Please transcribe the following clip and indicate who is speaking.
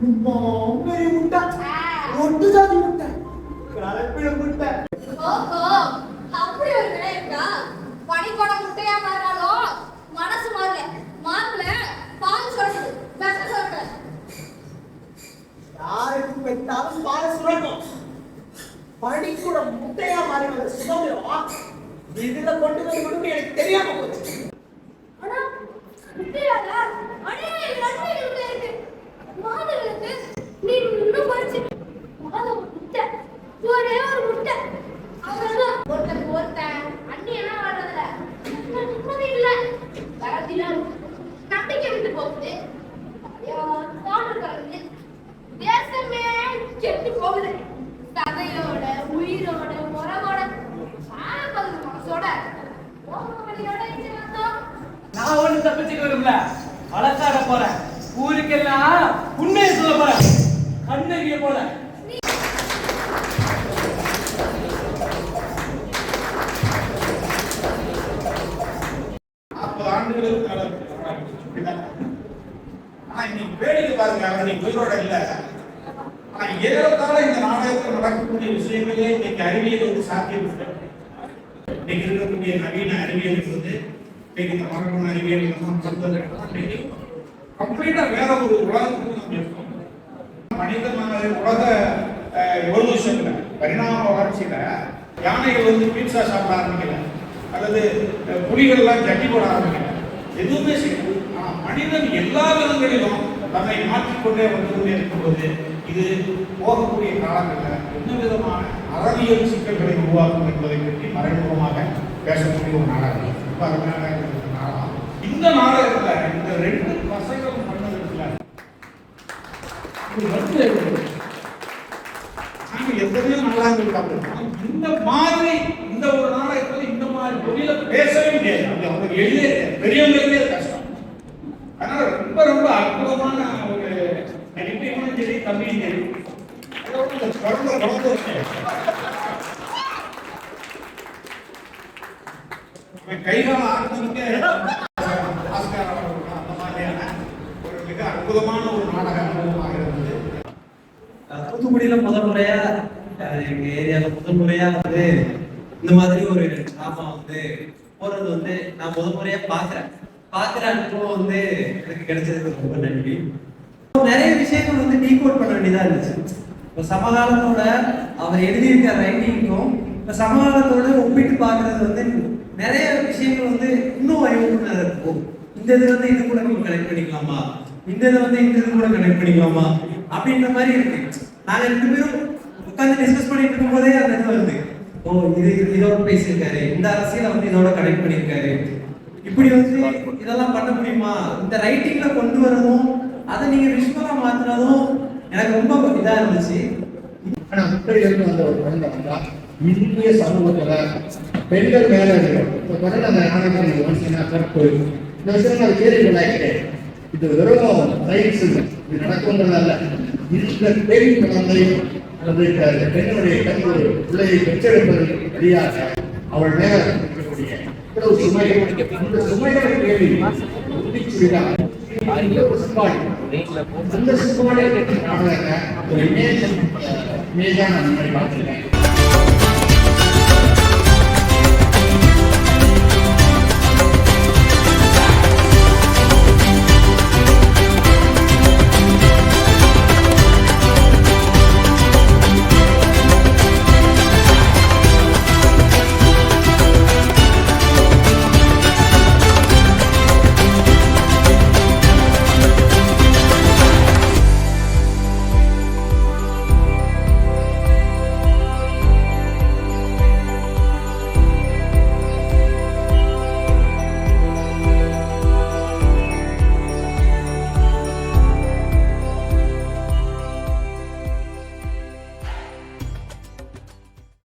Speaker 1: மாம்பழி முட்டை, ஒட்டு சாதி முட்டை, கலப்பிட முட்டை.
Speaker 2: ஓஹோ, அப்படி ஒரு கடை இருக்கா? பனிக்கொடை முட்டையா மாறாலும் மனசு மாறல. மாறல, பால் சுரக்குது, விஷம் சுரக்கல.
Speaker 1: யாருக்கு பெற்றாலும் பால் சுரக்கும். பனிக்கூட முட்டையா மாறினது சுதந்திரம் இதுல கொண்டு வந்து எனக்கு தெரியாம போச்சு.
Speaker 2: ஆனா முட்டையாடா, அடே நன்மைகள் இருக்கு. மாதங்களுக்கு நீ இன்னும் பறிச்சு மாத முட்டை, ஒரே ஒரு முட்டை, அவ்வளவுதான். ஒருத்தன் அண்ணி என்ன வர்றதுல நிம்மதி இல்லை. வரதிலும் நம்பிக்கை விட்டு போகுது. தேசமே கெட்டு போகுது. சதையோட, உயிரோட, உறவோட, மனசோட,
Speaker 3: நான் ஒண்ணு தப்பிச்சுக்க விரும்பல. வழக்காட போறேன். ஊருக்கெல்லாம் உண்மையை சொல்ல போறேன். கண்ணகிய போல.
Speaker 4: 40 ஆண்டுகளுக்கு இன்னைக்கு வேடிக்கை பாருங்க. இன்னைக்கு உயிரோட இல்லை. ஆனா ஏறத்தாழ இந்த நாடகத்தில் நடக்கக்கூடிய விஷயங்களே இன்னைக்கு அறிவியல் வந்து சாத்தியம். இன்னைக்கு இருக்கக்கூடிய நவீன அறிவியலுக்கு வந்து இன்னைக்கு இந்த மரபணு அறிவியல் கம்ப்ளீட்டா வேற ஒரு உலகத்துக்கு நம்ம இருக்கோம். மனிதனால உலக எவல்யூஷன்ல பரிணாம வளர்ச்சியில யானைகள் வந்து பீட்சா சாப்பிட ஆரம்பிக்கல, அல்லது புலிகள் எல்லாம் ஜட்டி போட ஆரம்பிக்கல, எதுவுமே செய்யல. மனிதன் எல்லா விதங்களிலும் தன்னை மாற்றிக்கொண்டே வந்து கொண்டே இருக்கும்போது இது போகக்கூடிய காலங்களில் என்ன விதமான அறவியல் சிக்கல்களை உருவாக்கும் என்பதை பற்றி மறைமுகமாக பேசக்கூடிய ஒரு நாடகம். ரொம்ப அருமையான நாடகம். இந்த நாடகத்தில் இந்த 2 பசங்களும் பண்ணதில்லை. நாங்கள் எத்தனையோ நாடகங்கள் பார்த்துருக்கோம். இந்த மாதிரி இந்த ஒரு நாடகத்தில் இந்த மாதிரி தொழில பேசவே முடியாது. அவங்க எளிய பெரியவங்களுக்கே கஷ்டம். அதனால ரொம்ப ரொம்ப அற்புதமான ஒரு நெகட்டிவான சரி தமிழ் சரி கைகால ஆரம்பிக்க ஆஸ்கார் அந்த மாதிரியான ஒரு மிக அற்புதமான ஒரு நாடக அனுபவமாக இருந்தது.
Speaker 5: தூத்துக்குடியில முதல் முறையா எங்க ஏரியால முதல் முறையா வந்து இந்த மாதிரி ஒரு டிராமா வந்து போறது வந்து நான் முதல் முறையா பாக்குற அனுபவம் வந்து எனக்கு கிடைச்சதுக்கு ரொம்ப நன்றி. நிறைய விஷயங்கள் வந்து டீகோட் பண்ண வேண்டியதா இருந்துச்சு. இப்போ சமகாலத்தோட அவர் எழுதியிருக்க ரைட்டிங்கும் இப்போ சமகாலத்தோட ஒப்பிட்டு பார்க்கறது வந்து நிறைய விஷயங்கள் வந்து இன்னும் வயவுக்குள்ள இருக்கும். இந்த இது வந்து இது கூட நம்ம கனெக்ட் பண்ணிக்கலாமா, இந்த இதை வந்து இந்த இது கூட கனெக்ட் பண்ணிக்கலாமா அப்படின்ற மாதிரி இருக்கு. நாங்க 2 பேரும் உட்காந்து டிஸ்கஸ் பண்ணிட்டு இருக்கும் போதே அந்த இது வருது. ஓ இது இதோட பேசியிருக்காரு, இந்த அரசியலை வந்து இதோட கனெக்ட் பண்ணியிருக்காரு, இப்படி வந்து இதெல்லாம் பண்ண முடியுமா, இந்த ரைட்டிங்ல கொண்டு வரதும் அதை நீங்க விஷுவலா மாத்தினதும் எனக்கு ரொம்ப இதா இருந்துச்சு.
Speaker 6: ஆனா முட்டையிலிருந்து வந்த ஒரு குழந்தை வந்தா இந்திய சமூகத்துல பெண்கள் மேல இப்ப தொடர்ந்து அந்த நாடகம் கற்பு இந்த விஷயம் அது கேள்விகளாயிட்டு இது வெறும் சயின்ஸ் இது நடக்கும்ன்றதல்ல. இந்த பெண் குழந்தை அல்லது பெண்ணுடைய கண் ஒரு பிள்ளையை பெற்றெடுப்பதற்கு வழியாக அவள் மேல இருக்கக்கூடிய சுமைகள் இந்த சுமைகளை கேள்வி அந்த சிப்பாடு நாடக ஒரு இமேஜான பார்த்துருக்கேன்.